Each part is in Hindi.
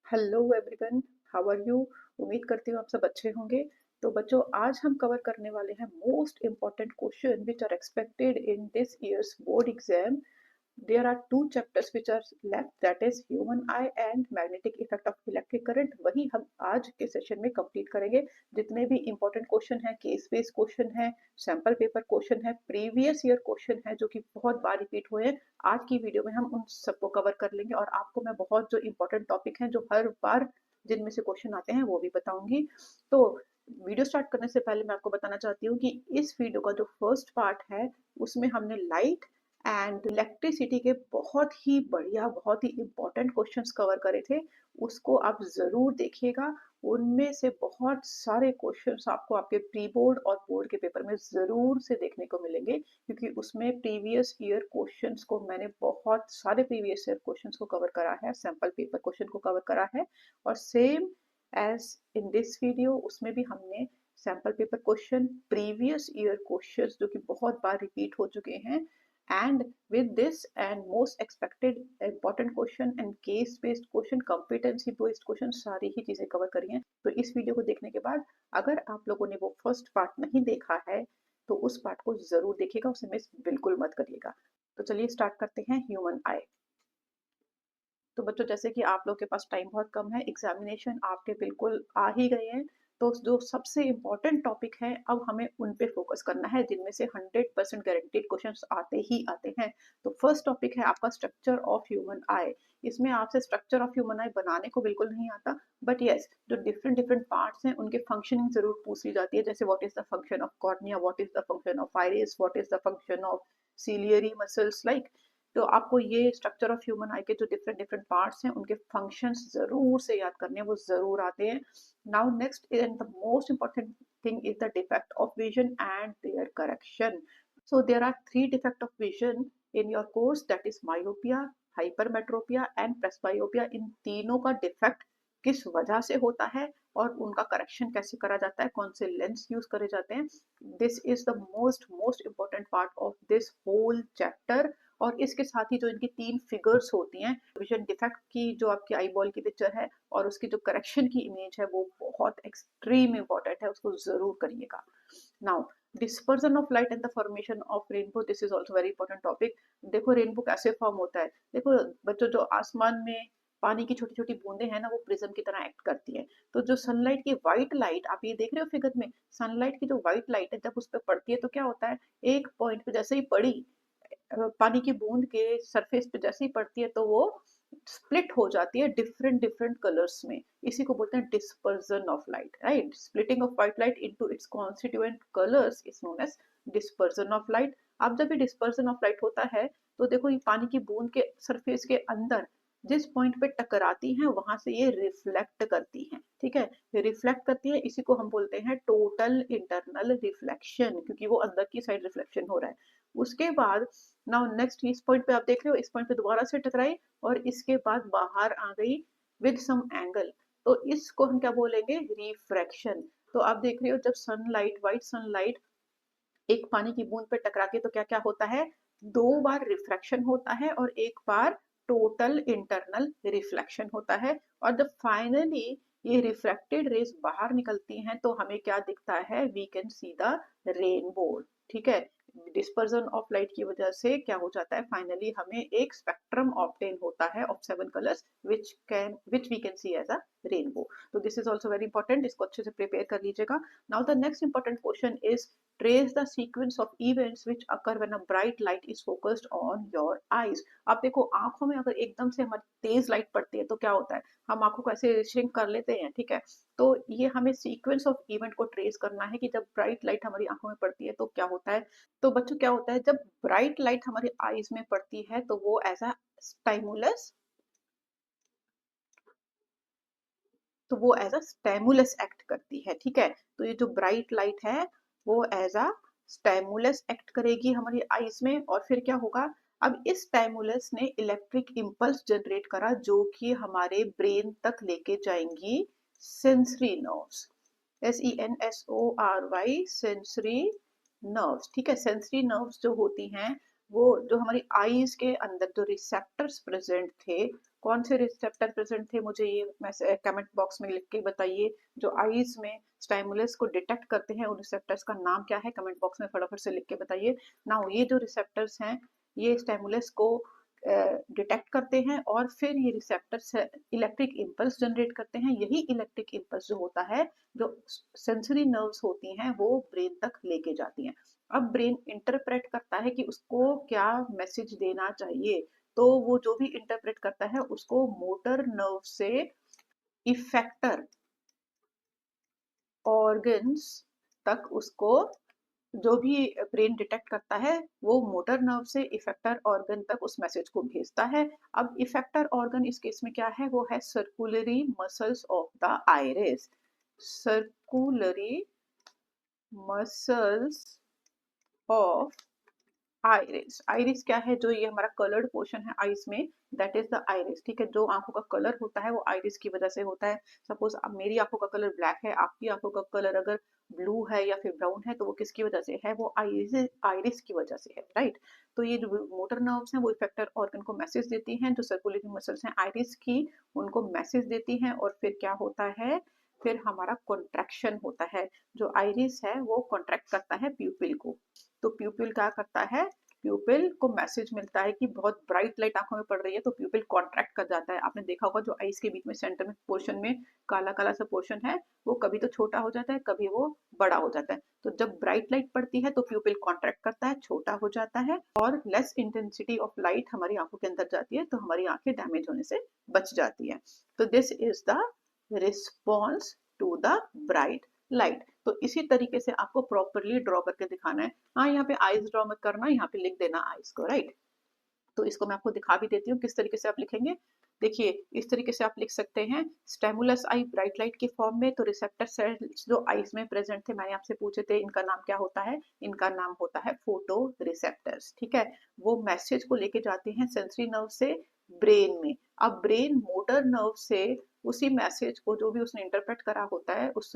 Hello everyone, how are you. उम्मीद करती हूँ आप सब अच्छे होंगे। तो बच्चों, आज हम कवर करने वाले हैं most important question which are expected in this years board exam. There are two chapters which are left, that is human eye and magnetic effect of electric current। वही हम आज के सेशन में कंप्लीट करेंगे। जितने भी इंपॉर्टेंट क्वेश्चन हैं, केस बेस्ड क्वेश्चन है, सैंपल पेपर क्वेश्चन है, प्रीवियस ईयर क्वेश्चन है जो कि बहुत बार रिपीट हुए हैं, आज की वीडियो में हम उन सबको कवर कर लेंगे। और आपको मैं बहुत जो इंपॉर्टेंट टॉपिक हैं जो हर बार जिनमें से क्वेश्चन आते हैं वो भी बताऊंगी। तो वीडियो स्टार्ट करने से पहले मैं आपको बताना चाहती हूँ कि इस वीडियो का जो फर्स्ट पार्ट है उसमें हमने लाइट एंड इलेक्ट्रिसिटी के बहुत ही बढ़िया, बहुत ही इंपॉर्टेंट क्वेश्चंस कवर करे थे। उसको आप जरूर देखिएगा। उनमें से बहुत सारे क्वेश्चंस आपको आपके प्री बोर्ड और बोर्ड के पेपर में जरूर से देखने को मिलेंगे, क्योंकि उसमें प्रीवियस ईयर क्वेश्चंस को मैंने बहुत सारे प्रीवियस ईयर क्वेश्चंस को कवर करा है, सैंपल पेपर क्वेश्चन को कवर करा है। और same as in this video उसमें भी हमने sample paper question, previous year questions जो कि बहुत बार रिपीट हो चुके हैं, and with this and most expected important question and case based question, competency based question, सारी ही चीजें कवर करी हैं। तो इस वीडियो को देखने के बाद अगर आप लोगों ने वो फर्स्ट पार्ट नहीं देखा है तो उस पार्ट को जरूर देखिएगा, उसे मिस बिल्कुल मत करिएगा। तो चलिए स्टार्ट करते हैं ह्यूमन आई। तो बच्चों, जैसे कि आप लोग के पास टाइम बहुत कम है, एग्जामिनेशन आपके बिल्कुल आ ही गए हैं, तो जो सबसे इम्पोर्टेंट टॉपिक है अब हमें उन पे फोकस करना है जिनमें से 100% गारंटीड क्वेश्चंस आते ही आते हैं। तो फर्स्ट टॉपिक है आपका स्ट्रक्चर ऑफ ह्यूमन आई। इसमें आपसे स्ट्रक्चर ऑफ ह्यूमन आई बनाने को बिल्कुल नहीं आता, बट यस जो डिफरेंट डिफरेंट पार्ट्स हैं उनके फंक्शनिंग जरूर पूछ ली जाती है। जैसे what is the function of cornea, what is the function of iris, what is the function of ciliary muscles like. तो आपको ये स्ट्रक्चर ऑफ ह्यूमन आई के जो डिफरेंट डिफरेंट पार्ट्स हैं उनके फंक्शंस जरूर से याद करने हैं, वो जरूर आते हैं। Now next and the most important thing is the defect of vision and their correction. So there are three defect of vision in your course, that is myopia, hypermetropia and presbyopia। इन तीनों का डिफेक्ट किस वजह से होता है और उनका करेक्शन कैसे करा जाता है, कौन से लेंस यूज करे जाते हैं, this is the most most important part of this whole chapter. और इसके साथ ही जो इनकी तीन फिगर्स होती हैं, विजन डिफेक्ट की जो आपकी आई बॉल की पिक्चर है और उसकी जो करेक्शन की इमेज है, वो बहुत एक्सट्रीम इंपॉर्टेंट है, उसको जरूर करिएगा। Now dispersion of light and the formation of rainbow, this is also very important topic. देखो रेनबो कैसे फॉर्म होता है। देखो बच्चों, जो आसमान में पानी की छोटी छोटी बूंदे हैं ना, वो प्रिज्म की तरह एक्ट करती है। तो जो सनलाइट की व्हाइट लाइट आप ये देख रहे हो फिगर में, सनलाइट की जो व्हाइट लाइट है जब उस पर पड़ती है तो क्या होता है, एक पॉइंट पे जैसे ही पड़ी पानी की बूंद के सरफेस पे जैसे ही पड़ती है तो वो स्प्लिट हो जाती है डिफरेंट डिफरेंट कलर्स में। इसी को बोलते हैं dispersion of light, right. Splitting of white light into its constituent colours is known as dispersion of light. अब जब ये डिस्पर्जन ऑफ लाइट होता है तो देखो ये पानी की बूंद के सरफेस के अंदर जिस पॉइंट पे टकराती हैं वहां से ये रिफ्लेक्ट करती हैं, ठीक है। ये रिफ्लेक्ट करती है, इसी को हम बोलते हैं टोटल इंटरनल रिफ्लेक्शन, क्योंकि वो अंदर की साइड रिफ्लेक्शन हो रहा है। उसके बाद नाउ नेक्स्ट इस पॉइंट पे आप देख रहे हो, इस पॉइंट पे दोबारा से टकराई और इसके बाद बाहर आ गई विद सम एंगल, तो इसको हम क्या बोलेंगे, रिफ्रैक्शन। तो आप देख रहे हो जब सनलाइट, व्हाइट सनलाइट एक पानी की बूंद पे टकराती है तो क्या क्या होता है, दो बार रिफ्रैक्शन होता है और एक बार टोटल इंटरनल रिफ्लेक्शन होता है। और जब फाइनली ये रिफ्रैक्टेड रेज बाहर निकलती हैं तो हमें क्या दिखता है, we can see the rainbow, ठीक है। डिस्पर्जन ऑफ लाइट की वजह से क्या हो जाता है, फाइनली हमें एक स्पेक्ट्रम ऑब्टेन होता है of 7 colours which we can see as a rainbow. तो this is also very important, इसको अच्छे से प्रिपेयर कर लीजिएगा। Now the next important question is trace the sequence of events which occur when a bright light is focused on your eyes। आप देखो आंखों में अगर एकदम से हमारी तेज लाइट पड़ती है तो क्या होता है, हम आंखों को ऐसे श्रिंक कर लेते हैं, ठीक है। तो ये हमें सीक्वेंस ऑफ इवेंट को ट्रेस करना है कि जब ब्राइट लाइट हमारी आंखों में पड़ती है तो क्या होता है। तो बच्चों क्या होता है, जब ब्राइट लाइट हमारी आईज में पड़ती है तो वो एज अ स्टाइमुलस, तो वो एज अ स्टेमुलस एक्ट करती है, ठीक है। तो ये जो ब्राइट लाइट है वो एज अ स्टेमुलस एक्ट करेगी हमारी आईज में, और फिर क्या होगा, अब इस स्टेमुलस ने इलेक्ट्रिक इम्पल्स जनरेट करा जो कि हमारे ब्रेन तक लेके जाएंगी sensory nerves, SENSORY, sensory nerves, ठीक है। सेंसरी नर्व्स जो होती हैं वो जो हमारी आईज के अंदर जो रिसेप्टर्स प्रेजेंट थे, कौन से रिसेप्टर प्रेजेंट थे, मुझे ये मैसेज कमेंट बॉक्स में लिख के बताइए। जो आईज में स्टाइमुलस को डिटेक्ट करते हैं उन रिसेप्टर्स का नाम क्या है, कमेंट बॉक्स में फटाफट से लिख के बताइए। नाउ ये जो रिसेप्टर्स हैं ये स्टाइमुलस को डिटेक्ट करते हैं और फिर ये रिसेप्टर्स इलेक्ट्रिक इम्पल्स जनरेट करते हैं। यही इलेक्ट्रिक इम्पल्स जो होता है, जो सेंसरी नर्व्स होती हैं वो ब्रेन तक लेके जाती हैं। अब ब्रेन इंटरप्रेट करता है कि उसको क्या मैसेज देना चाहिए, तो वो जो भी इंटरप्रेट करता है उसको मोटर नर्व से इफेक्टर ऑर्गन्स तक, उसको जो भी ब्रेन डिटेक्ट करता है वो मोटर नर्व से इफेक्टर ऑर्गन तक उस मैसेज को भेजता है। अब इफेक्टर ऑर्गन इस केस में क्या है, वो है circular muscles of the iris. Circular muscles of iris. Iris क्या है, जो ये हमारा कलर्ड पोर्शन है आईज में, दैट इज द आइरिस। ठीक है, जो आंखों का कलर होता है वो आइरिस की वजह से होता है। सपोज अब मेरी आंखों का कलर ब्लैक है, आपकी आंखों का कलर अगर ब्लू है या फिर ब्राउन है, तो वो किसकी वजह से है, वो आइरिस आइरिस की वजह से है, राइट। तो ये जो मोटर नर्व्स हैं वो इफेक्टर ऑर्गन को मैसेज देती हैं, जो सर्कुलेटरी मसल्स हैं आइरिस की उनको मैसेज देती हैं, और फिर क्या होता है, फिर हमारा कॉन्ट्रैक्शन होता है। जो आइरिस है वो कॉन्ट्रैक्ट करता है प्यूपिल को। तो प्यूपिल क्या करता है, प्यूपिल को मैसेज मिलता है कि बहुत ब्राइट लाइट आंखों में पड़ रही है, तो प्यूपिल कॉन्ट्रैक्ट कर जाता है। आपने देखा होगा जो आईज के बीच में सेंटर में पोर्शन में काला काला सा पोर्शन है, वो कभी तो छोटा हो जाता है कभी वो बड़ा हो जाता है। तो जब ब्राइट लाइट पड़ती है तो प्यूपिल कॉन्ट्रैक्ट करता है, छोटा हो जाता है, और लेस इंटेंसिटी ऑफ लाइट हमारी आंखों के अंदर जाती है, तो हमारी आंखें डैमेज होने से बच जाती है। तो this is the response to the bright light. तो इसी तरीके से आपको प्रॉपरली ड्रॉ करके दिखाना है। हाँ, यहाँ पे आईज ड्रॉ मत करना, यहाँ पे लिख देना आईज को, राइट। तो इसको मैं आपको दिखा भी देती हूँ किस तरीके से आप लिखेंगे। देखिए इस तरीके से आप लिख सकते हैं, स्टेमुलस आई ब्राइट लाइट के फॉर्म में। तो रिसेप्टर सेल्स जो आईज में प्रेजेंट थे, मैंने आपसे पूछे थे इनका नाम क्या होता है, इनका नाम होता है फोटो रिसेप्टर्स। ठीक है, वो मैसेज को लेके जाते हैं सेंसरी नर्व से ब्रेन में। अब ब्रेन मोटर नर्व से उसी मैसेज को, जो भी उसने इंटरप्रेट करा होता है, उस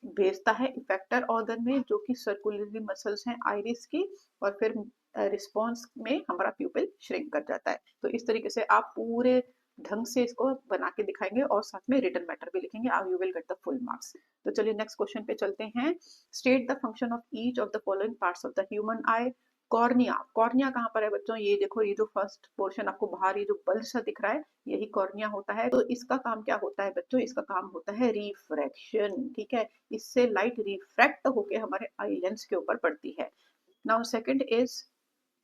भेजता है इफेक्टर ऑर्गन में, जो कि सर्कुलरी मसल्स हैं आइरिस की, और फिर रिस्पॉन्स में हमारा प्यूपिल श्रिंक कर जाता है। तो इस तरीके से आप पूरे ढंग से इसको बना के दिखाएंगे और साथ में रिटन मैटर भी लिखेंगे, you will get the full marks. तो चलिए नेक्स्ट क्वेश्चन पे चलते हैं। State the function of each of the following parts of the human I. Cornea, cornea कहाँ पर है बच्चों, ये देखो, ये जो फर्स्ट पोर्शन आपको बाहर ये जो बल्ब सा दिख रहा है, यही कॉर्निया होता है। तो इसका काम क्या होता है बच्चों, इसका काम होता है रिफ्रैक्शन। ठीक है, इससे लाइट रिफ्रैक्ट होके हमारे आई लेंस के ऊपर पड़ती है। Now second is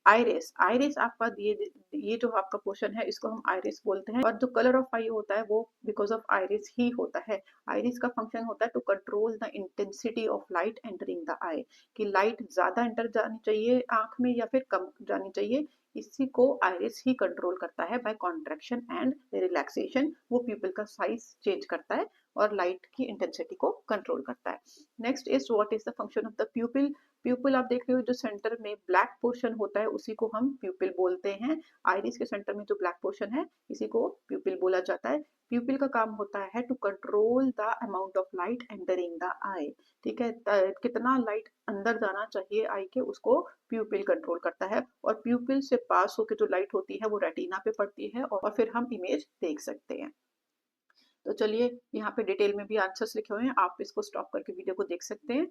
iris. Iris आपका ये जो आपका पोर्शन है इसको हम आइरिस बोलते हैं, और जो कलर ऑफ आई होता है वो बिकॉज ऑफ आइरिस ही होता है। आइरिस का फंक्शन होता है to control the intensity of light entering the eye, कि लाइट ज्यादा एंटर जानी चाहिए आंख में या फिर कम जानी चाहिए, इसी को आइरिस ही कंट्रोल करता है। बाय कॉन्ट्रैक्शन एंड रिलैक्सेशन वो प्यूपिल का साइज चेंज करता है और लाइट की इंटेंसिटी को कंट्रोल करता है। Next is what is the function of the प्यूपिल। प्यूपिल आप देख रहे हो जो सेंटर में ब्लैक पोर्शन होता है उसी को हम प्यूपिल बोलते हैं। आइरिस के सेंटर में जो ब्लैक पोर्शन है इसी को प्यूपिल बोला जाता है। प्यूपिल का काम होता है to control the amount of light entering the eye. ठीक है, कितना लाइट अंदर जाना चाहिए आई के, उसको प्यूपिल कंट्रोल करता है, और प्यूपिल से पास होकर जो लाइट होती है वो रेटिना पे पड़ती है और फिर हम इमेज देख सकते हैं। तो चलिए यहाँ पे डिटेल में भी आंसर्स लिखे हुए हैं, आप इसको स्टॉप करके वीडियो को देख सकते हैं।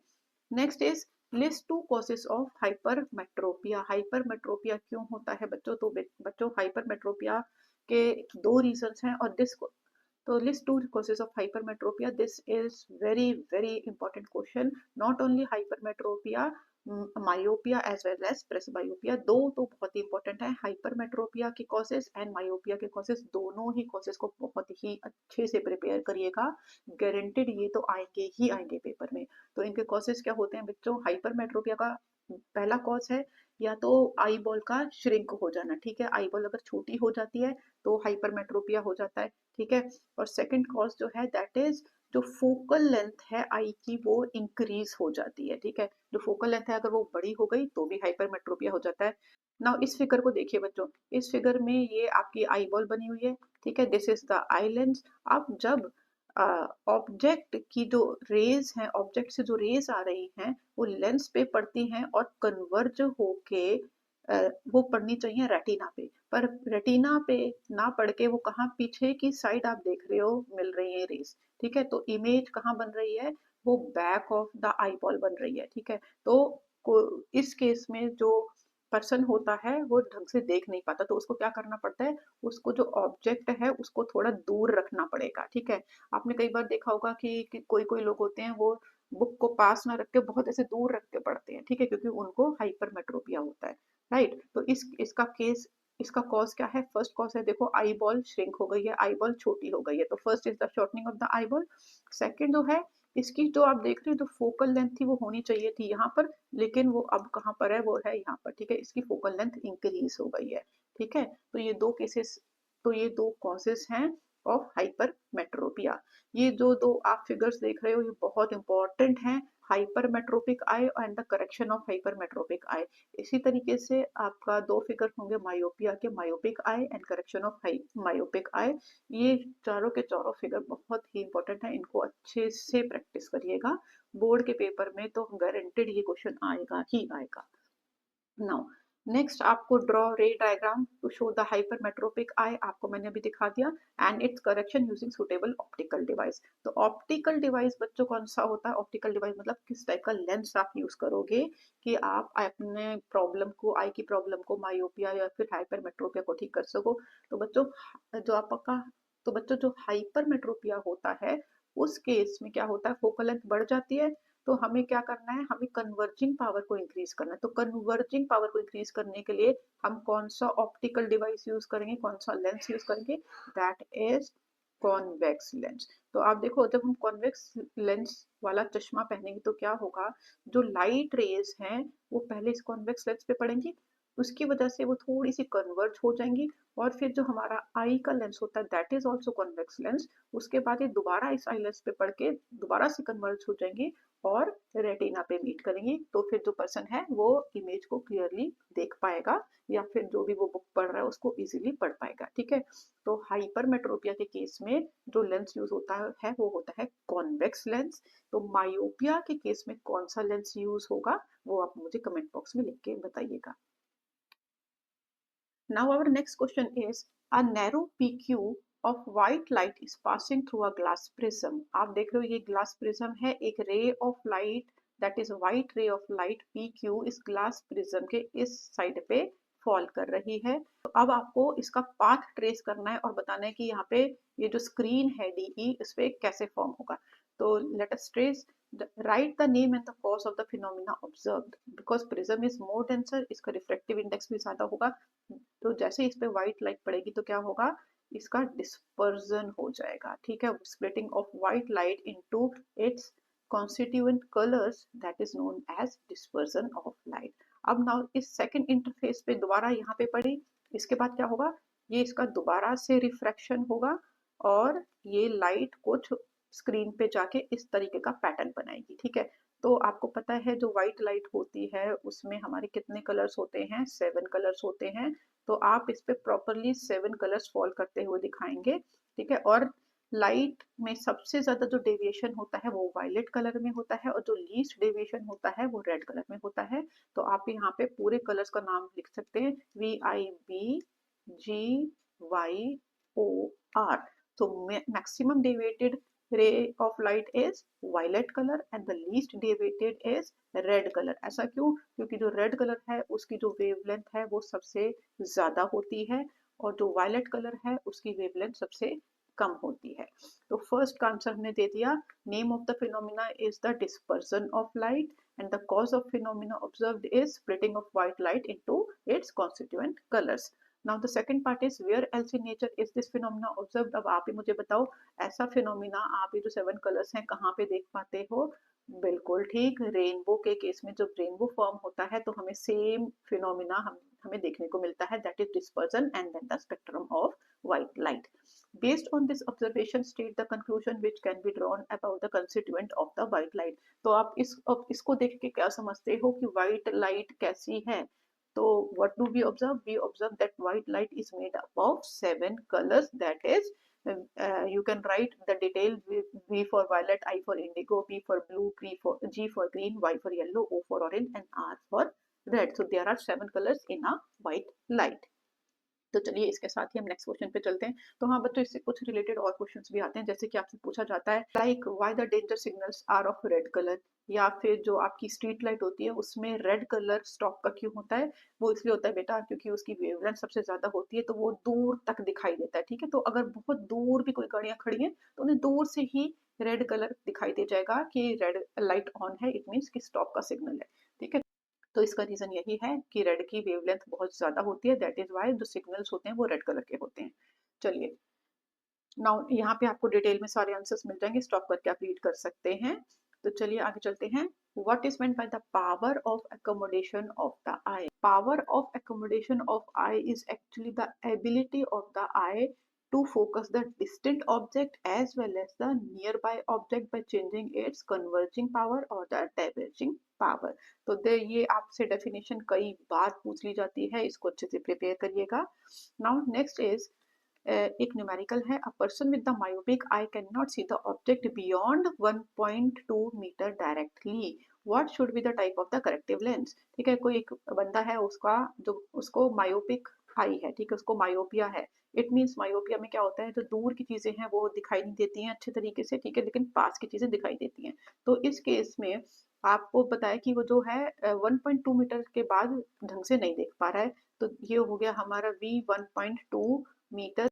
Next is list two causes of hypermetropia. Hypermetropia क्यों होता है बच्चों, तो बच्चों हाइपरमेट्रोपिया के दो रीजंस हैं, और दिस तो list two causes of hypermetropia. This is very very important question. Not only hypermetropia, myopia as well as presbyopia, दो तो बहुत ही इंपॉर्टेंट है। हाइपरमेट्रोपिया के कॉजेस एंड मायोपिया के कॉजेस, दोनों ही कॉजेस को बहुत ही अच्छे से प्रिपेयर करिएगा, गारंटेड ये तो आएंगे ही आएंगे पेपर में। तो इनके कॉजेस क्या होते हैं बच्चों, हाइपरमेट्रोपिया का पहला कॉज है या तो आई बॉल का श्रिंक हो जाना। ठीक है, आई बॉल अगर छोटी हो जाती है तो हाइपरमेट्रोपिया हो जाता है। ठीक है, और सेकंड कॉज जो है दैट इज जो फोकल लेंथ है आई की वो इंक्रीज हो जाती है। ठीक है, जो फोकल लेंथ है अगर वो बड़ी हो गई तो भी हाइपरमेट्रोपिया हो जाता है। नाउ इस फिगर को देखिए बच्चों, इस फिगर में ये आपकी आई बॉल बनी हुई है। ठीक है, this is the eye lens. अब जब ऑब्जेक्ट की जो रेज हैं, ऑब्जेक्ट से जो रेज आ रही हैं वो लेंस पे पड़ती हैं और कन्वर्ज होके वो पढ़नी चाहिए रेटिना पे, पर रेटिना पे ना पढ़ के वो कहाँ पीछे की साइड आप देख रहे हो मिल रही है रेस, ठीक है। तो इमेज कहाँ बन रही है, वो back of the eye ball बन रही है, ठीक है। तो इस केस में जो पर्सन होता है वो ढंग से देख नहीं पाता, तो उसको क्या करना पड़ता है, उसको जो ऑब्जेक्ट है उसको थोड़ा दूर रखना पड़ेगा, ठीक है। आपने कई बार देखा होगा कि कोई कोई लोग होते हैं वो बुक को पास ना रख के बहुत ऐसे दूर रख के पढ़ते हैं, ठीक है, क्योंकि उनको हाइपरमेट्रोपिया होता है, राइट। तो इसका केस, इसका कॉज क्या है, फर्स्ट कॉज है देखो आई बॉल श्रिंक हो गई है, आई बॉल छोटी हो गई है, तो first is the shortening of the eye ball. Second जो है, इसकी जो आप देख रहे हो जो फोकल लेंथ थी वो होनी चाहिए थी यहाँ पर, लेकिन वो अब कहाँ पर है, वो है यहाँ पर, ठीक है। इसकी फोकल लेंथ इंक्रीज हो गई है, ठीक है। तो ये दो केसेस, तो ये दो कॉजेस हैं ऑफ हाइपरमेट्रोपिया। ये जो दो आप फिगर्स देख रहे हो ये बहुत इंपॉर्टेंट हैं, hypermetropic eye and the correction of hypermetropic eye. इसी तरीके से आपका दो फिगर होंगे मायोपिया के, myopic eye and correction of myopic eye. ये चारों के चारों फिगर बहुत ही इंपॉर्टेंट है, इनको अच्छे से प्रैक्टिस करिएगा, बोर्ड के पेपर में तो गारंटेड ये क्वेश्चन आएगा ही आएगा। नाउ नेक्स्ट आपको draw ray diagram to show the hypermetropic eye, आपको मैंने अभी दिखा दिया, and its correction using suitable optical device. तो ऑप्टिकल डिवाइस बच्चों कौन सा होता है, ऑप्टिकल डिवाइस मतलब किस टाइप का लेंस आप यूज करोगे कि आप अपने प्रॉब्लम को, आई की प्रॉब्लम को, मायोपिया या फिर हाइपरमेट्रोपिया को ठीक कर सको। तो बच्चों जो आपका, तो बच्चों जो हाइपरमेट्रोपिया होता है उस केस में क्या होता है, फोकल लेंथ बढ़ जाती है, तो हमें क्या करना है, हमें कन्वर्जिंग पावर को इंक्रीज करना है। तो कन्वर्जिंग पावर को इंक्रीज करने के लिए हम कौन सा ऑप्टिकल डिवाइस यूज करेंगे, कौन सा लेंस यूज करेंगे, दैट इज कॉन्वेक्स लेंस। तो आप देखो जब हम कॉन्वेक्स लेंस वाला चश्मा पहनेंगे तो क्या होगा, जो लाइट रेज हैं वो पहले इस कॉन्वेक्स लेंस पे पड़ेंगी, उसकी वजह से वो थोड़ी सी कन्वर्ज हो जाएंगी, और फिर जो हमारा आई का लेंस होता है that is also convex lens, उसके बाद ये दोबारा इस आई लेंस पे पड़ के दोबारा से कन्वर्ज हो जाएंगी और रेटिना पे मीट करेंगी। तो फिर जो पर्सन है वो इमेज को क्लियरली देख पाएगा, या फिर जो भी वो बुक पढ़ रहा है उसको इजीली पढ़ पाएगा, ठीक है। तो हाइपरमेट्रोपिया के केस में जो लेंस यूज होता है वो होता है कॉन्वेक्स लेंस। तो मायोपिया के केस में कौन सा लेंस यूज होगा वो आप मुझे कमेंट बॉक्स में लिख के बताइएगा। Now our next question is, a narrow PQ of white light is passing through a glass prism. आप देख रहे हो ये glass prism है, एक ray of light that is white ray of light PQ इस glass prism के इस side पे फॉल कर रही है। तो अब आपको इसका पाथ ट्रेस करना है और बताना है कि यहाँ पे ये जो स्क्रीन है DE इस पे कैसे फॉर्म होगा। तो let us trace, write the name and the cause of the phenomena observed, because prism is more denser, इसका रिफ्रेक्टिव इंडेक्स भी ज्यादा होगा। तो जैसे इस पे व्हाइट लाइट पड़ेगी तो क्या होगा, इसका डिस्पर्जन हो जाएगा, ठीक है, splitting of white light into it's constituent colors, that is known as dispersion of light। अब नाउ इस सेकंड इंटरफेस पे दोबारा यहाँ पे पड़ी, इसके बाद क्या होगा, ये इसका दोबारा से रिफ्रैक्शन होगा और ये लाइट कुछ स्क्रीन पे जाके इस तरीके का पैटर्न बनाएगी, ठीक है। तो आपको पता है जो व्हाइट लाइट होती है उसमें हमारे कितने कलर्स होते हैं, 7 कलर्स होते हैं। तो आप इस पे प्रॉपरली 7 कलर्स फॉल करते हुए दिखाएंगे, ठीक है। और लाइट में सबसे ज्यादा जो डेविएशन होता है वो वायलेट कलर में होता है, और जो लीस्ट डेविएशन होता है वो रेड कलर में होता है। तो आप यहाँ पे पूरे कलर्स का नाम लिख सकते हैं, VIBGYOR। so maximum deviated ray of light is violet color and the least deviated is red color। ऐसा क्यों, क्योंकि जो रेड कलर है उसकी जो वेवलेंथ है वो सबसे ज्यादा होती है, और जो वायलेट कलर है उसकी वेवलेंथ सबसे कम होती है। तो फर्स्ट का आंसर हमने दे दिया, name of the phenomena is the dispersion of light and the cause of phenomena observed is splitting of white light into its constituent colors। Now the second part is where else in nature is this phenomena observed। अब आप ही मुझे बताओ ऐसा फिनोमिना आप ये जो 7 कलर्स हैं कहाँ पे देख पाते हो, बिल्कुल ठीक, रेनबो के केस में जब रेनबो फॉर्म होता है तो हमें सेम फिनोमिना हमें देखने को मिलता है, that is dispersion and then the spectrum of white light. Based on this observation, state the conclusion which can be drawn about the constituent of the white light। तो आप इसको देख के क्या समझते हो कि व्हाइट लाइट कैसी है। तो what do we observe, we observe that white light is made up of 7 colors, that is you can write the detail, V for violet, I for indigo, B for blue, G for green, Y for yellow, O for orange and R for red. So there are 7 colors in a white light. तो चलिए इसके साथ ही हम नेक्स्ट क्वेश्चन पे चलते हैं। तो हाँ बच्चों, इससे कुछ रिलेटेड और क्वेश्चंस भी आते हैं, जैसे कि आपसे पूछा जाता है like why the danger signals are of red colour, या फिर जो आपकी स्ट्रीट लाइट होती है उसमें रेड कलर स्टॉप का क्यों होता है। वो इसलिए होता है बेटा क्योंकि उसकी वेवलेंथ सबसे ज्यादा होती है, तो वो दूर तक दिखाई देता है। ठीक है, तो अगर बहुत दूर भी कोई गाड़ियां खड़ी हैं तो उन्हें दूर से ही रेड कलर दिखाई दे जाएगा कि रेड लाइट ऑन है, इट मीन्स कि स्टॉप का सिग्नल है। ठीक है, तो इसका रीजन यही है कि रेड की वेवलेंथ बहुत ज्यादा होती है, दैट इज वाई जो सिग्नल्स होते हैं वो रेड कलर के होते हैं। चलिए नाउ यहाँ पे आपको डिटेल में सारे आंसर्स मिल जाएंगे, स्टॉप करके आप रीड कर सकते हैं। तो चलिए आगे चलते हैं। What is meant by the power of accommodation of the eye? Power of accommodation of eye is actually the ability of the eye to focus the distant object as well as the nearby object by changing its converging power or the diverging power. तो ये आपसे डेफिनेशन कई बार पूछ ली जाती है, इसको अच्छे से प्रिपेयर करिएगा। नाउ नेक्स्ट इज एक न्यूमेरिकल है, a person with the myopic eye can not see the object beyond 1.2 metre directly, what should be the type of the corrective lens. ठीक है, कोई एक बंदा है, उसका जो उसको मायोपिक आई है, ठीक है, उसको मायोपिया है। इट मीन्स मायोपिया में क्या होता है, जो दूर की चीजें हैं वो दिखाई नहीं देती हैं अच्छे तरीके से, ठीक है, लेकिन पास की चीजें दिखाई देती हैं। तो इस केस में आपको बताया कि वो जो है 1.2 मीटर के बाद ढंग से नहीं देख पा रहा है, तो ये हो गया हमारा V 1.2 मीटर,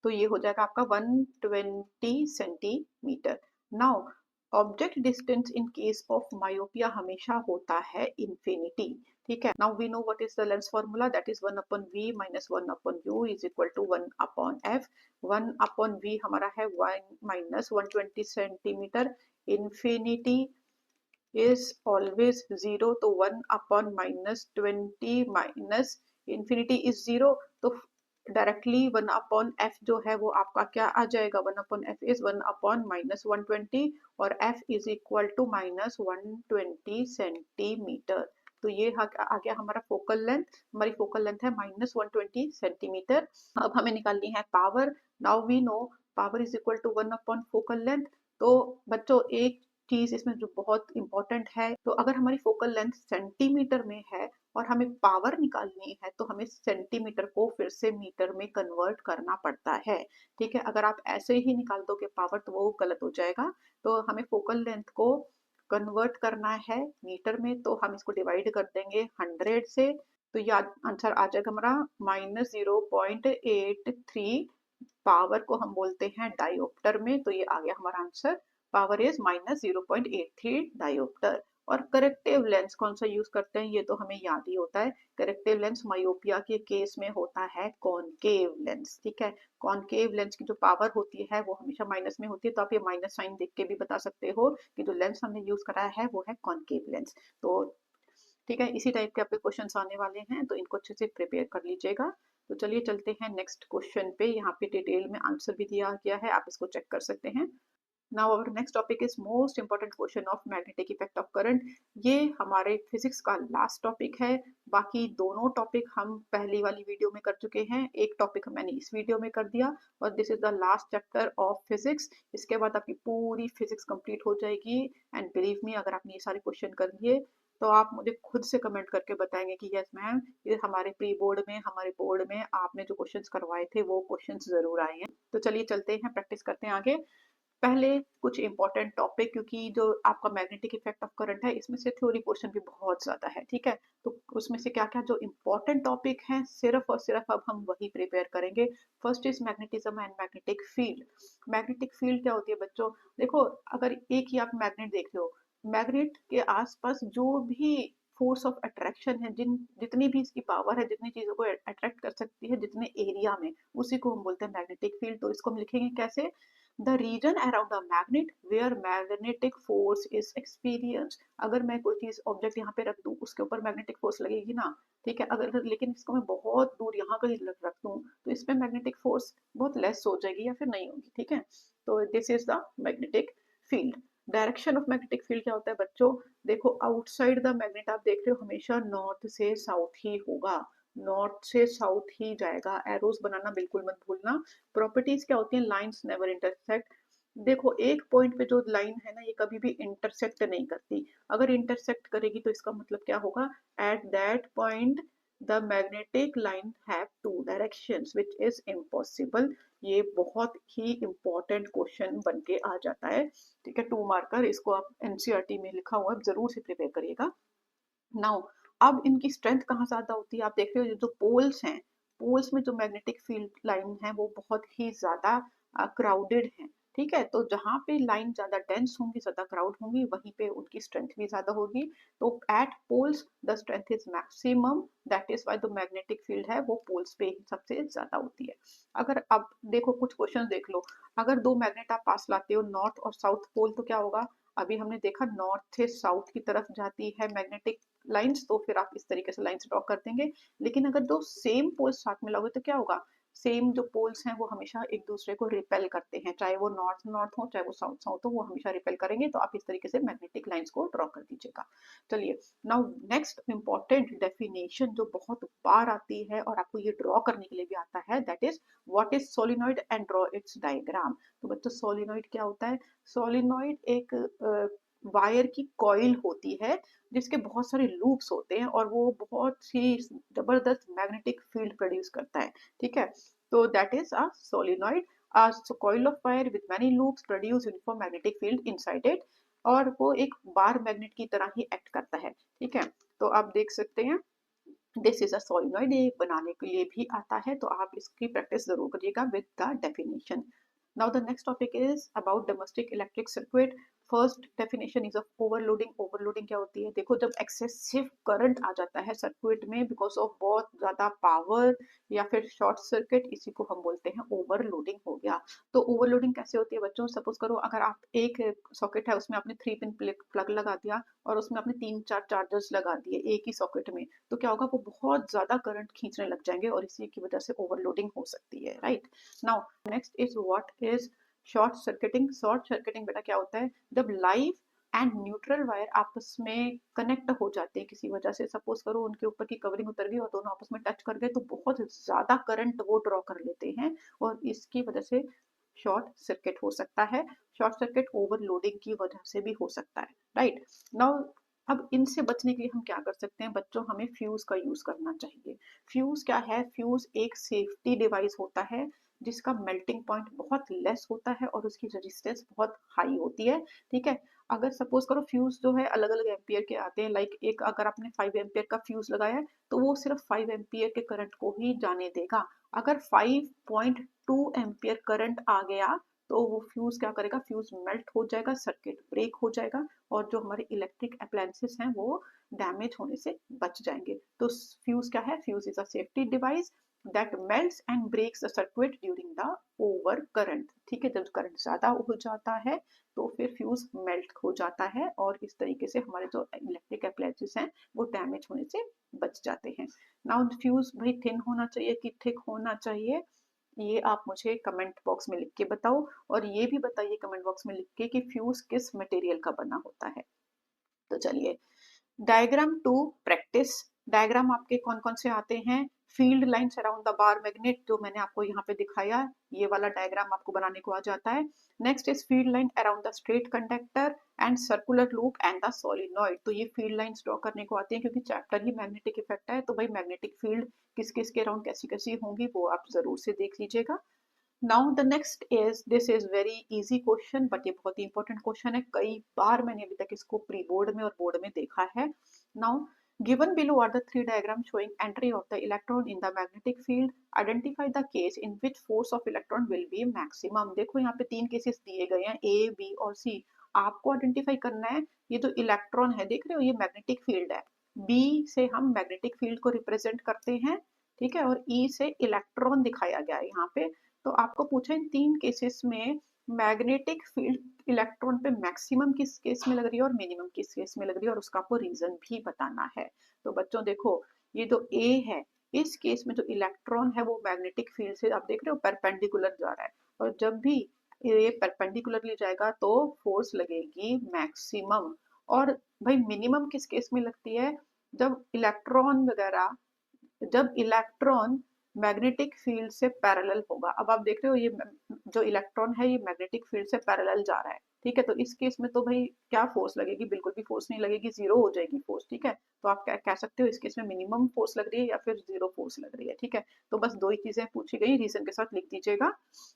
तो ये हो जाएगा आपका 120 centimetre. Now object distance in case of myopia हमेशा होता है इन्फिनिटी। ठीक है, now we know what is the lens formula, that is 1 upon v minus 1 upon u is equal to 1 upon f। 1 upon v हमारा है 1 minus 120 centimetre, infinity is always zero, तो 1 upon minus 20 minus infinity is zero, तो डायरेक्टली 1 अपॉन f जो है वो आपका क्या आ जाएगा, 1 upon f is 1 upon minus 120 और f is equal to minus 120 centimetre. तो ये आ गया हमारा फोकल लेंथ, हमारी फोकल लेंथ है माइनस 120 सेंटीमीटर। अब हमें निकालनी है power. Now we know power is equal to 1 upon focal length. तो बच्चों एक चीज इसमें जो बहुत इंपॉर्टेंट है, तो अगर हमारी फोकल लेंथ सेंटीमीटर में है और हमें पावर निकालनी है तो हमें सेंटीमीटर को फिर से मीटर में कन्वर्ट करना पड़ता है। ठीक है, अगर आप ऐसे ही निकाल दोगे पावर तो वो गलत हो जाएगा। तो हमें फोकल लेंथ को कन्वर्ट करना है मीटर में, तो हम इसको डिवाइड कर देंगे 100 से, तो ये आंसर आ जाएगा हमारा माइनस 0.83। पावर को हम बोलते हैं डायोप्टर में, तो ये आ गया हमारा answer, power is minus 0.83 dioptre. और करेक्टिव लेंस कौन सा यूज करते हैं ये तो हमें याद ही होता है, करेक्टिव लेंस मायोपिया के केस में होता है कॉनकेव लेंस। ठीक है, कॉनकेव लेंस की जो पावर होती है वो हमेशा माइनस में होती है, तो आप ये माइनस साइन देख के भी बता सकते हो कि जो लेंस हमने यूज कराया है वो है कॉनकेव लेंस। तो ठीक है, इसी टाइप के आपके क्वेश्चंस आने वाले हैं, तो इनको अच्छे से प्रिपेयर कर लीजिएगा। तो चलिए चलते हैं नेक्स्ट क्वेश्चन पे, यहाँ पे डिटेल में आंसर भी दिया गया है, आप इसको चेक कर सकते हैं। Now our next topic is most important question of magnetic effect of current। ये हमारे फिजिक्स का लास्ट टॉपिक है, बाकी दोनों टॉपिक हम पहली वाली वीडियो में कर चुके हैं, एक टॉपिक मैंने इस वीडियो में कर दिया, और this is the last chapter of physics. इसके बाद आपकी पूरी फिजिक्स कंप्लीट हो जाएगी, एंड बिलीव मी अगर आपने ये सारे क्वेश्चन कर लिए तो आप मुझे खुद से कमेंट करके बताएंगे कि यस मैम, ये हमारे प्री बोर्ड में, हमारे बोर्ड में आपने जो क्वेश्चंस करवाए थे वो क्वेश्चंस जरूर आए हैं। तो चलिए चलते हैं, प्रैक्टिस करते हैं आगे। पहले कुछ इंपॉर्टेंट टॉपिक, क्योंकि जो आपका मैग्नेटिक इफेक्ट ऑफ करंट है इसमें से थ्योरी पोर्शन भी बहुत ज्यादा है। ठीक है, तो उसमें से क्या क्या जो इंपॉर्टेंट टॉपिक हैं सिर्फ और सिर्फ अब हम वही प्रिपेयर करेंगे। First is magnetism and magnetic field. Magnetic field क्या होती है बच्चों, देखो अगर एक ही आप मैग्नेट देख लो, मैग्नेट के आसपास जो भी फोर्स ऑफ अट्रैक्शन है, जितनी भी इसकी पावर है, जितनी चीजों को अट्रैक्ट कर सकती है जितने एरिया में, उसी को हम बोलते हैं मैग्नेटिक फील्ड। तो इसको हम लिखेंगे कैसे, the region around a magnet where magnetic force is experienced। अगर मैं कोई चीज ऑब्जेक्ट यहाँ पे रख दूं उसके ऊपर मैग्नेटिक फोर्स लगेगी ना, ठीक है, अगर लेकिन इसको मैं बहुत दूर यहाँ कहीं रख दूं तो इसमें मैग्नेटिक फोर्स बहुत लेस हो जाएगी या फिर नहीं होगी। ठीक है, तो this is the magnetic field. Direction of magnetic field क्या होता है बच्चों, देखो आउटसाइड द मैग्नेट आप देख रहे हो हमेशा नॉर्थ से साउथ ही होगा, नॉर्थ से साउथ ही जाएगा, एरोस बनाना बिल्कुल मत भूलना। प्रॉपर्टीज क्या होती हैं, लाइंस नेवर इंटरसेक्ट, देखो एक पॉइंट पे जो लाइन है ना ये कभी भी इंटरसेक्ट नहीं करती। अगर इंटरसेक्ट करेगी तो इसका मतलब क्या होगा, at that point the magnetic line have two directions which is impossible. ये बहुत ही इंपॉर्टेंट क्वेश्चन बन के आ जाता है। ठीक है, 2 मार्कर, इसको आप एनसीईआरटी में लिखा हुआ है, जरूर से प्रिपेयर करिएगा। नाउ अब इनकी स्ट्रेंथ कहाँ ज्यादा होती है, आप देख रहे हो ये जो पोल्स हैं, पोल्स में जो मैग्नेटिक फील्ड लाइन है वो बहुत ही ज्यादा क्राउडेड है। ठीक है, तो जहाँ पे लाइन ज्यादा डेंस होंगी, ज्यादा क्राउड होंगी, वहीं पे उनकी स्ट्रेंथ भी ज्यादा होगी। तो at poles the strength is maximum, that is why the magnetic field है वो पोल्स पे ही सबसे ज्यादा होती है। अगर अब देखो कुछ क्वेश्चन देख लो, अगर दो मैग्नेट आप पास लाते हो नॉर्थ और साउथ पोल, तो क्या होगा, अभी हमने देखा नॉर्थ से साउथ की तरफ जाती है मैग्नेटिक लाइंस, तो फिर आप इस तरीके से लाइंस ड्रॉ कर देंगे। लेकिन अगर दो सेम पोल्स साथ में लगोगे तो क्या होगा, सेम जो पोल्स हैं वो हमेशा एक दूसरे को रिपेल करते हैं, चाहे वो नॉर्थ नॉर्थ हो चाहे वो साउथ साउथ हो, वो हमेशा रिपेल करेंगे। तो आप इस तरीके से मैग्नेटिक लाइंस को ड्रॉ कर दीजिएगा। चलिए, नाउ नेक्स्ट इंपॉर्टेंट डेफिनेशन जो बहुत बार आती है और आपको ये ड्रॉ करने के लिए भी आता है, that is what is solenoid and draw it's diagram. तो बच्चों सोलिनॉइड क्या होता है, सोलिनॉइड एक वायर की कॉइल होती है जिसके बहुत सारे लूप्स होते हैं और वो बहुत ही जबरदस्त मैग्नेटिक फील्ड प्रोड्यूस करता है। ठीक है, तो that is a solenoid, a coil of wire with many loops produce uniform magnetic field inside it, और वो एक बार मैग्नेट की तरह ही एक्ट करता है। ठीक है, तो आप देख सकते हैं दिस इज अ सोलिनॉइड, ये बनाने के लिए भी आता है, तो आप इसकी प्रैक्टिस जरूर करिएगा with the definition. Now the next topic is about domestic electric circuit. First definition is of overloading. Overloading क्या होती है, देखो जब एक्सेसिव करंट आ जाता है सर्किट में बिकॉज ऑफ बहुत ज्यादा पावर या फिर शॉर्ट सर्किट, इसी को हम बोलते हैं ओवरलोडिंग हो गया। तो ओवरलोडिंग कैसे होती है बच्चों, सपोज करो अगर आप एक सॉकेट है उसमें आपने 3 पिन प्लग लगा दिया और उसमें आपने 3-4 चार्जर्स लगा दिए एक ही सॉकेट में, तो क्या होगा, वो बहुत ज्यादा करंट खींचने लग जाएंगे और इसी की वजह से ओवरलोडिंग हो सकती है, right. Now next is what is short circuiting. Short circuiting बेटा क्या होता है, जब लाइव एंड न्यूट्रल वायर आपस में कनेक्ट हो जाते हैं किसी वजह से, सपोज करो उनके ऊपर की कवरिंग उतर गई और दोनों आपस में टच कर गए, तो बहुत ज्यादा करंट वो ड्रॉ कर लेते हैं और इसकी वजह से शॉर्ट सर्किट हो सकता है। शॉर्ट सर्किट ओवरलोडिंग की वजह से भी हो सकता है, राइट। नाउ अब इनसे बचने के लिए हम क्या कर सकते हैं बच्चों, हमें फ्यूज का यूज करना चाहिए। फ्यूज क्या है, फ्यूज एक सेफ्टी डिवाइस होता है जिसका मेल्टिंग पॉइंट बहुत लेस होता है और उसकी रेजिस्टेंस बहुत हाई होती है। ठीक है, अगर सपोज करो फ्यूज जो है अलग अलग एम्पियर के आते हैं, लाइक एक अगर आपने 5 एम्पियर का फ्यूज लगाया है तो वो सिर्फ 5 एम्पियर के करंट को ही जाने देगा। अगर 5.2 एम्पियर करंट आ गया तो वो फ्यूज क्या करेगा, फ्यूज मेल्ट हो जाएगा, सर्किट ब्रेक हो जाएगा और जो हमारे इलेक्ट्रिक अप्लायंसेस हैं वो डैमेज होने से बच जाएंगे। तो फ्यूज क्या है, fuse is a safety device that melts and breaks the circuit during the over current। ठीक है, जब करंट ज्यादा हो जाता है तो फिर फ्यूज मेल्ट हो जाता है और इस तरीके से हमारे जो इलेक्ट्रिक अप्लायंसेस हैं वो डैमेज होने से बच जाते हैं। नाउ फ्यूज भाई थिन होना चाहिए कि थिक होना चाहिए, ये आप मुझे कमेंट बॉक्स में लिख के बताओ, और ये भी बताइए कमेंट बॉक्स में लिख के कि फ्यूज किस मटेरियल का बना होता है। तो चलिए, डायग्राम टू प्रैक्टिस। डायग्राम आपके कौन कौन से आते हैं, field lines around the bar magnet जो मैंने आपको यहाँ पे दिखाया, ये वाला डायग्राम आपको बनाने को आ जाता है। Next is field line around the straight conductor and circular loop and the solenoid. तो ये फील्ड लाइंस ड्रॉ करने को आती है क्योंकि चैप्टर ही मैग्नेटिक इफेक्ट है, तो भाई मैग्नेटिक फील्ड किस किस के अराउंड कैसी कैसी होंगी वो आप जरूर से देख लीजिएगा। Now the next is, this is very easy question but ये बहुत ही इंपॉर्टेंट क्वेश्चन है, कई बार मैंने अभी तक इसको प्री बोर्ड में और बोर्ड में देखा है। Now given below are the 3 diagrams showing entry of the electron in the magnetic field, identify the case in which force of electron will be maximum। देखो यहाँ पे 3 केसेस दिए गए हैं A, B और C, आपको आइडेंटिफाई करना है ये जो इलेक्ट्रॉन है देख रहे हो ये मैग्नेटिक फील्ड है, B से हम मैग्नेटिक फील्ड को रिप्रेजेंट करते हैं, ठीक है, और E से इलेक्ट्रॉन दिखाया गया है यहाँ पे। तो आपको पूछा इन 3 केसेस में मैग्नेटिक फील्ड इलेक्ट्रॉन पे मैक्सिमम किस केस में लग रही है और मिनिमम किस केस में लग रही है और उसका आपको रीजन भी बताना है। तो बच्चों देखो ये जो A है, इस केस में जो इलेक्ट्रॉन है वो मैग्नेटिक फील्ड से आप देख रहे हो परपेंडिकुलर जा रहा है, और जब भी ये परपेंडिकुलरली जाएगा तो फोर्स लगेगी मैक्सिमम। और भाई मिनिमम किस केस में लगती है, जब इलेक्ट्रॉन वगैरह, जब इलेक्ट्रॉन मैग्नेटिक फील्ड से पैरेलल होगा। अब आप देख रहे हो ये जो इलेक्ट्रॉन है ये मैग्नेटिक फील्ड से पैरेलल जा रहा है, ठीक है। तो इस केस में तो भाई क्या फोर्स लगेगी, बिल्कुल भी फोर्स नहीं लगेगी, जीरो हो जाएगी फोर्स, ठीक है। तो आप क्या कह सकते हो इस केस में मिनिमम फोर्स लग रही है या फिर जीरो फोर्स लग रही है, ठीक है। तो बस दो ही चीजें पूछी गई, रीजन के साथ लिख दीजिएगा।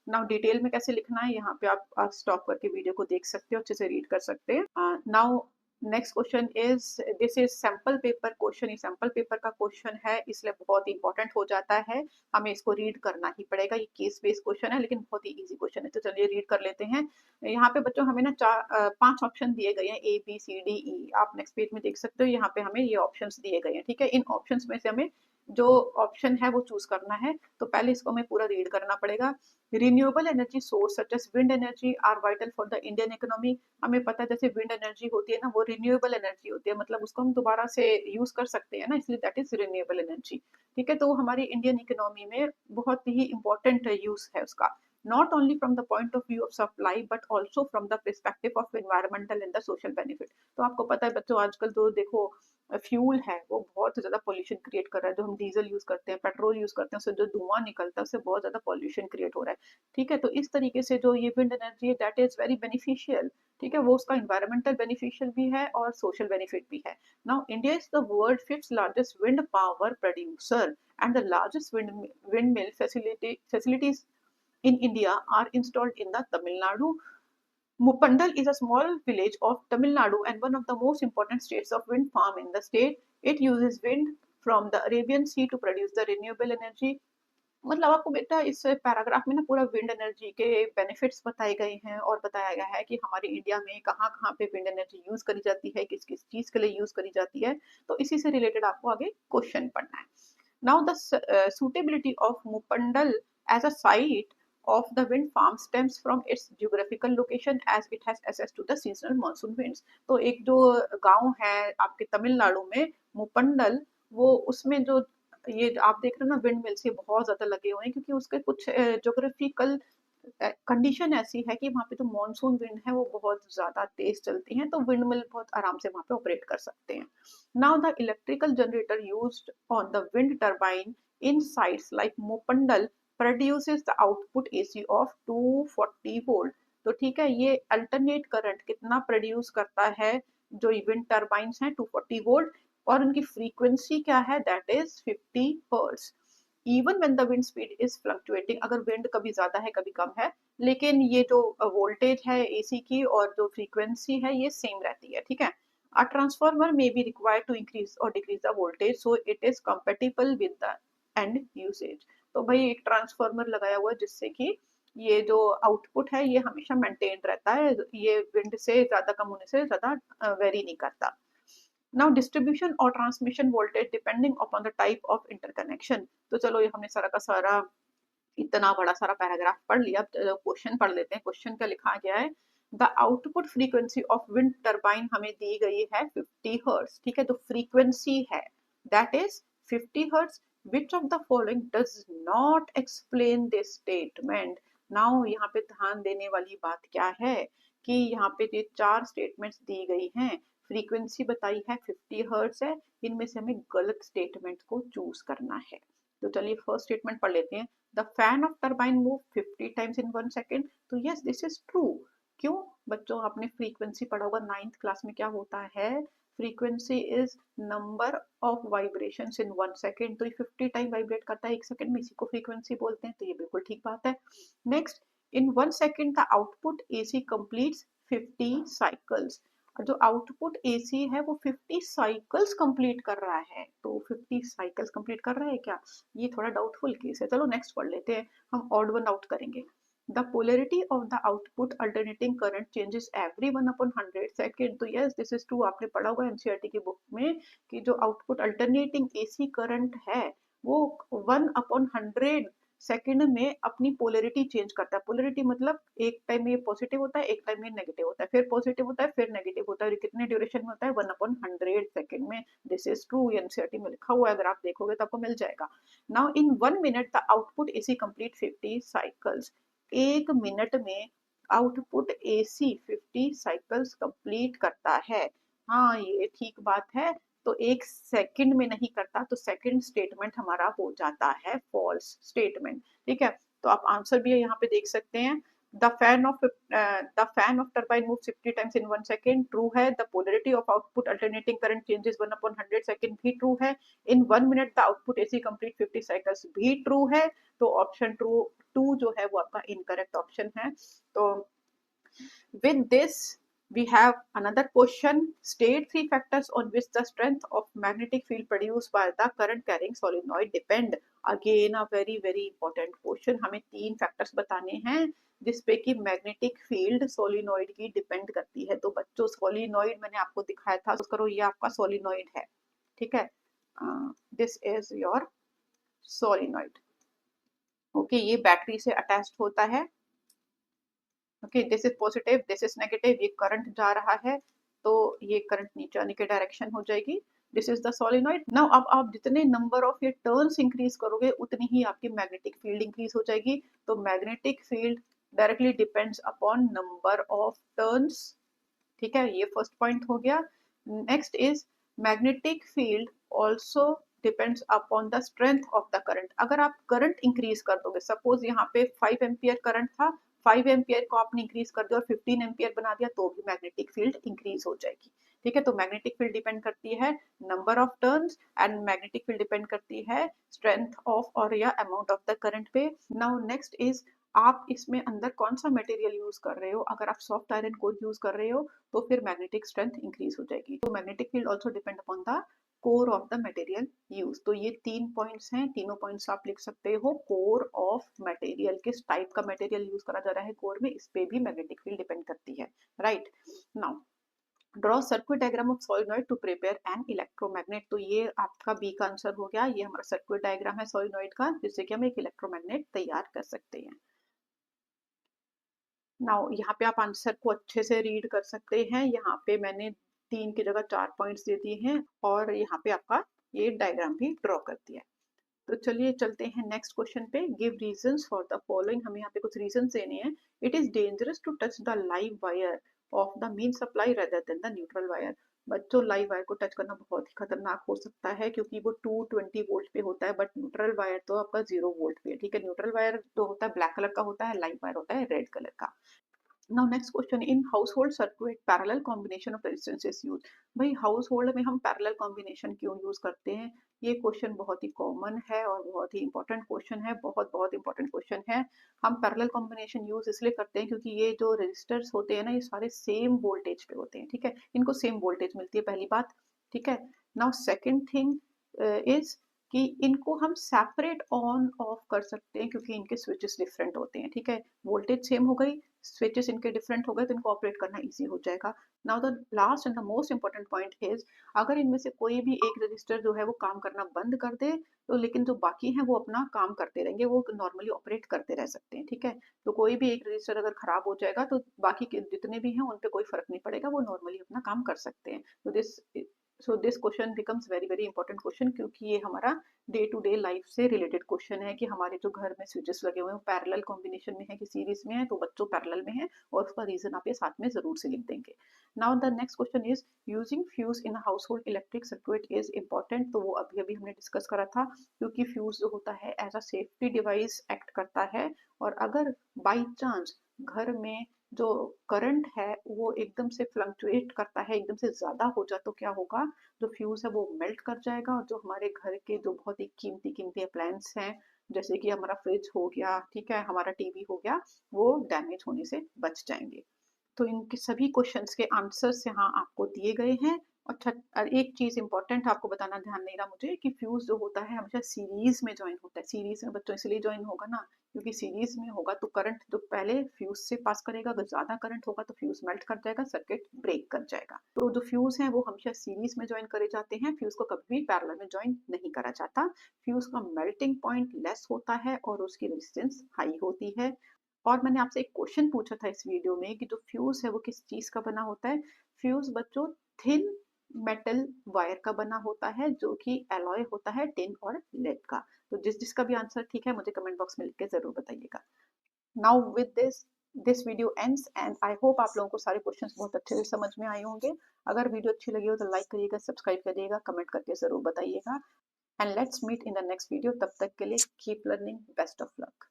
नाउ डिटेल में कैसे लिखना है यहाँ पे आप स्टॉप करके वीडियो को देख सकते हो, अच्छे से रीड कर सकते हैं। Now next question is, this is sample paper question. ये सैंपल पेपर का क्वेश्चन है इसलिए बहुत इंपॉर्टेंट हो जाता है, हमें इसको रीड करना ही पड़ेगा। ये केस बेस्ड क्वेश्चन है लेकिन बहुत ही इजी क्वेश्चन है, तो चलिए रीड कर लेते हैं। यहाँ पे बच्चों हमें ना पांच ऑप्शन दिए गए हैं, A B C D E। आप नेक्स्ट पेज में देख सकते हो, यहाँ पे हमें ये ऑप्शंस दिए गए हैं, ठीक है। इन ऑप्शंस में से हमें जो ऑप्शन है वो चूज करना है। तो पहले इसको हमें पूरा रीड करना पड़ेगा। Renewable energy source such as wind energy are vital for the Indian economy. हमें पता है जैसे विंड एनर्जी होती है ना, वो रिन्यूएबल एनर्जी होती है, मतलब उसको हम दोबारा से यूज कर सकते हैं ना, इसलिए दैट इज रिन्यूएबल एनर्जी, ठीक है। तो वो हमारी इंडियन इकोनॉमी में बहुत ही इंपॉर्टेंट यूज है उसका, not only from the point of view of supply but also from the perspective of environmental and the social benefit। तो आपको पता है बच्चों आजकल तो देखो फ्यूल है वो बहुत ज्यादा पोल्यूशन क्रिएट कर रहा है, जो हम डीजल यूज करते हैं, पेट्रोल यूज करते हैं, उससे जो धुआं निकलता है उससे बहुत ज्यादा पोल्यूशन क्रिएट हो रहा है, ठीक है। तो इस तरीके से जो ये विंड एनर्जी है दैट इज वेरी बेनिफिशियल, ठीक है। वो उसका इन्वायरमेंटल बेनिफिशियल भी है और सोशल बेनिफिट भी है। Now India is the world fifth largest wind power producer and the largest wind mill facilities in India are installed in the Tamil Nadu. Muppandal is a small village of Tamil Nadu and one of the most important states of wind farm in the state. It uses wind from the Arabian Sea to produce the renewable energy। मतलब आपको बेटा इस पैराग्राफ में ना पूरा विंड एनर्जी के बेनिफिट्स बताए गए हैं और बताया गया है कि हमारे इंडिया में कहाँ कहाँ पे विंड एनर्जी यूज करी जाती है, किस किस चीज के लिए यूज करी जाती है। तो इसी से रिलेटेड आपको आगे क्वेश्चन पढ़ना है। Now the suitability of Muppandal as a site of the wind farm stems from its geographical location as it has access to the seasonal monsoon winds। तो एक जो गांव है आपके तमिलनाडु में मुपंडल, वो उसमें जो ये आप देख रहे हो ना विंड मिल्स ये बहुत ज्यादा लगे हुए हैं क्योंकि उसके कुछ ज्योग्राफिकल कंडीशन ऐसी है कि वहाँ पे जो मॉनसून विंड है वो बहुत ज्यादा तेज चलती हैं, तो विंड मिल बहुत आराम से वहाँ पे ऑपरेट कर सकते हैं। Now the electrical generator used on the wind turbine in sites like Muppandal produces the output AC of 240 volt. तो ठीक है, ये अल्टरनेट करंट कितना प्रोड्यूस करता है जो विंड टर्बाइंस हैं 240 वोल्ट, और उनकी फ्रीक्वेंसी क्या है that is 50 hertz. Even when the wind speed is fluctuating, अगर विंड कभी ज्यादा है कभी कम है, लेकिन ये जो वोल्टेज है AC की और जो फ्रीक्वेंसी है ये सेम रहती है, ठीक है। A transformer may be required to increase और decrease the voltage so it is compatible with the end usage. तो भाई एक ट्रांसफार्मर लगाया हुआ है जिससे कि ये जो आउटपुट है ये हमेशा मेंटेन रहता है, ये विंड से ज्यादा कम होने से ज्यादा वेरी नहीं करता। नाउ डिस्ट्रीब्यूशन और transmission voltage depending upon the type of interconnection. तो चलो ये हमने सारा का सारा इतना बड़ा सारा पैराग्राफ पढ़ लिया, अब क्वेश्चन पढ़ लेते हैं। क्वेश्चन क्या लिखा गया है, the output frequency of wind turbine हमें दी गई है 50 हर्ट्ज, ठीक है। तो फ्रीक्वेंसी है that is 50 hertz. Which of the following does not explain this statement. Now यहाँ पे ध्यान देने वाली बात क्या है कि यहाँ पे ये चार स्टेटमेंट्स दी गई हैं, फ्रीक्वेंसी बताई है 50 हर्ट्ज है, इनमें से हमें गलत स्टेटमेंट को चूज करना है। तो चलिए फर्स्ट स्टेटमेंट पढ़ लेते हैं। The fan of turbine move 50 times in 1 second. तो यस दिस इज ट्रू। क्यों बच्चों, आपने फ्रीक्वेंसी पढ़ा होगा 9th क्लास में, क्या होता है frequency is number of vibrations in 1 second. तो ये 50 टाइम वाइब्रेट करता है 1 सेकेंड में, इसी को फ्रीक्वेंसी बोलते हैं, तो ये बिल्कुल ठीक बात है। Next, in 1 second the output AC completes 50 cycles. जो आउटपुट AC है वो 50 साइकिल्स कंप्लीट कर रहा है, तो 50 साइकिल्स कंप्लीट कर रहा है क्या, ये थोड़ा डाउटफुल केस है। चलो नेक्स्ट पढ़ लेते हैं, हम ऑड वन आउट करेंगे। The polarity of the output alternating current changes every 1/100 second. तो यस दिस इज ट्रू, आपने पढ़ा होगा NCERT की बुक में कि जो आउटपुट अल्टरनेटिंग AC करंट है वो 1/100 सेकंड में अपनी पोलरिटी चेंज करता है। पोलरिटी मतलब एक टाइम में ये पॉजिटिव होता है, एक टाइम में नेगेटिव होता है, फिर पॉजिटिव होता है, फिर नेगेटिव होता है, और कितने ड्यूरेशन में होता है 1/100 सेकंड में। दिस इज ट्रू, NCERT में लिखा हुआ है, अगर आप देखोगे तो आपको मिल जाएगा। Now in 1 minute the output AC complete 50 cycles. 1 minute में आउटपुट AC 50 साइकिल्स कंप्लीट करता है। हाँ ये ठीक बात है, तो 1 सेकंड में नहीं करता, तो सेकंड स्टेटमेंट हमारा हो जाता है फॉल्स स्टेटमेंट। ठीक है, तो आप आंसर भी यहाँ पे देख सकते हैं। The fan of turbine move 50 times in 1 second, true है। The polarity of output alternating current changes 1/100 second, भी ट्रू है। In 1 minute the output AC complete 50 cycles, भी ट्रू है। तो ऑप्शन ट्रू 2 जो है वो आपका इनकरेक्ट ऑप्शन है। तो with this, we have another question. State 3 factors on which the strength of magnetic field produced by the current carrying solenoid depend. Again a very very important question. हमें 3 factors बताने हैं जिसपे कि मैग्नेटिक फील्ड सोलिनॉइड की डिपेंड करती है। तो बच्चों सोलिनॉइड मैंने आपको दिखाया था, तो करो ये आपका सोलिनॉइड है। ठीक है, this is your solenoid. Okay, ये बैटरी से अटैच्ड होता है। Okay, this is positive, this is negative, ये करंट जा रहा है, तो ये करंट नीचे आने की डायरेक्शन हो जाएगी। This is the solenoid. Now अब आप जितने नंबर ऑफ ये टर्न्स इंक्रीज करोगे उतनी ही आपकी मैग्नेटिक फील्ड इंक्रीज हो जाएगी। तो magnetic field directly depends upon number of turns. ठीक है, ये फर्स्ट पॉइंट हो गया। Next is magnetic field also depends upon the strength of the current. अगर आप करंट इंक्रीज कर दोगे, सपोज यहाँ पे 5 एम्पियर करंट था, 5 एम्पियर को आपने इंक्रीज कर दिया और 15 एम्पियर बना दिया, तो भी मैग्नेटिक फील्ड इंक्रीज हो जाएगी। ठीक है, तो मैग्नेटिक फील्ड डिपेंड करती है number of turns, and magnetic field depend करती है स्ट्रेंथ ऑफ और या अमाउंट ऑफ द करंट पे। नाउ नेक्स्ट इज, आप इसमें अंदर कौन सा मटेरियल यूज कर रहे हो। अगर आप सॉफ्ट आयरन कोर यूज कर रहे हो तो फिर मैग्नेटिक स्ट्रेंथ इंक्रीज हो जाएगी। तो magnetic field also depend upon the core of the material use. तो ये 3 पॉइंट्स हैं, तीनों पॉइंट्स आप लिख सकते हो। कोर ऑफ मटेरियल, किस टाइप का मटेरियल यूज करा जा रहा है कोर में, इस पे भी मैग्नेटिक फील्ड डिपेंड करती है। Right, now draw circuit diagram of solenoid to prepare an electromagnet. तो ये आपका बी का आंसर हो गया। ये हमारा सर्किट डायग्राम है सोलिनॉइड का, जिससे कि हम एक इलेक्ट्रोमैग्नेट तैयार कर सकते हैं। नाउ यहाँ पे आप आंसर को अच्छे से रीड कर सकते हैं। यहाँ पे मैंने 3 की जगह 4 पॉइंट्स दे दिए हैं और यहाँ पे आपका ये डायग्राम भी ड्रॉ कर दिया है। तो चलिए चलते हैं नेक्स्ट क्वेश्चन पे। Give reasons for the following. हमें यहाँ पे कुछ रीजंस देने हैं। It is dangerous to touch the live wire of the main supply rather than the neutral wire. बच्चों, लाइव वायर को टच करना बहुत ही खतरनाक हो सकता है क्योंकि वो 220 वोल्ट पे होता है, बट न्यूट्रल वायर तो आपका 0 वोल्ट पे है। ठीक है, न्यूट्रल वायर जो होता है ब्लैक कलर का होता है, लाइव वायर होता है रेड कलर का। Now next question, in household circuit parallel combination of resistances use. भाई हाउस होल्ड में हम पैरेलल कॉम्बिनेशन क्यों यूज करते हैं? ये क्वेश्चन बहुत ही कॉमन है और बहुत ही इंपॉर्टेंट क्वेश्चन है, बहुत बहुत इंपॉर्टेंट क्वेश्चन है। हम पैरेलल कॉम्बिनेशन यूज इसलिए करते हैं क्योंकि ये जो रजिस्टर्स होते हैं ना, ये सारे सेम वोल्टेज पे होते हैं। ठीक है, इनको सेम वोल्टेज मिलती है, पहली बात। ठीक है, नाउ सेकेंड थिंग इज कि इनको हम सेपरेट ऑन ऑफ कर सकते हैं क्योंकि इनके स्विचेस डिफरेंट होते हैं। ठीक है, वोल्टेज सेम हो गई, स्विचेस इनके डिफरेंट हो गए, तो इनको ऑपरेट करना इजी हो जाएगा। Now the last and the most important point is, अगर इनमें से कोई भी एक रजिस्टर जो है वो काम करना बंद कर दे, तो लेकिन जो बाकी हैं वो अपना काम करते रहेंगे, वो नॉर्मली ऑपरेट करते रह सकते हैं। ठीक है, तो कोई भी एक रजिस्टर अगर खराब हो जाएगा तो बाकी के जितने भी हैं उन पे कोई फर्क नहीं पड़ेगा, वो नॉर्मली अपना काम कर सकते हैं। तो this question becomes very very important question क्योंकि ये हमारा डे टू डे लाइफ से रिलेटेड क्वेश्चन है कि हमारे जो घर में स्विचेस लगे हुए हैं वो पैरेलल कॉम्बिनेशन में है कि सीरीज में है। तो बच्चों पैरेलल में है और उसका रीजन आप ये साथ में जरूर से लिख देंगे। Now the next question is, using fuse in house hold electric circuit is important. तो वो अभी अभी हमने डिस्कस करा था, क्योंकि फ्यूज जो होता है as a safety device act करता है। और अगर बाई चांस घर में जो करंट है वो एकदम से फ्लक्चुएट करता है, एकदम से ज्यादा हो जाए, तो क्या होगा, जो फ्यूज है वो मेल्ट कर जाएगा और जो हमारे घर के जो बहुत ही कीमती कीमती अप्लायंस हैं, जैसे कि हमारा फ्रिज हो गया, ठीक है, हमारा टीवी हो गया, वो डैमेज होने से बच जाएंगे। तो इनके सभी क्वेश्चंस के आंसर्स यहाँ आपको दिए गए हैं। अच्छा, एक चीज इंपॉर्टेंट आपको बताना ध्यान नहीं रहा मुझे कि फ्यूज जो होता है हमेशा सीरीज में ज्वाइन होता है। सीरीज में बच्चों इसलिए ज्वाइन होगा ना क्योंकि सीरीज में होगा तो करंट जो पहले फ्यूज से पास करेगा, अगर ज्यादा करंट होगा तो फ्यूज मेल्ट कर जाएगा, सर्किट ब्रेक कर जाएगा। तो जो फ्यूज है वो हमेशा सीरीज में ज्वाइन करे जाते हैं, फ्यूज को कभी भी पैरेलल में ज्वाइन नहीं करा जाता। फ्यूज का मेल्टिंग पॉइंट लेस होता है और उसकी रेजिस्टेंस हाई होती है। और मैंने आपसे एक क्वेश्चन पूछा था इस वीडियो में कि जो फ्यूज है वो किस चीज का बना होता है। फ्यूज बच्चों थिन मेटल वायर का बना होता है जो कि एलॉय होता है टिन और लेड का। तो जिसका भी आंसर ठीक है मुझे कमेंट बॉक्स में लिख के जरूर बताइएगा। Now with this this video ends and I hope आप लोगों को सारे क्वेश्चंस बहुत अच्छे से समझ में आए होंगे। अगर वीडियो अच्छी लगी हो तो लाइक करिएगा, सब्सक्राइब करिएगा, कमेंट करके ज़रूर बताइएगा। And let's meet in the next video. तब तक के लिए keep learning, best of luck.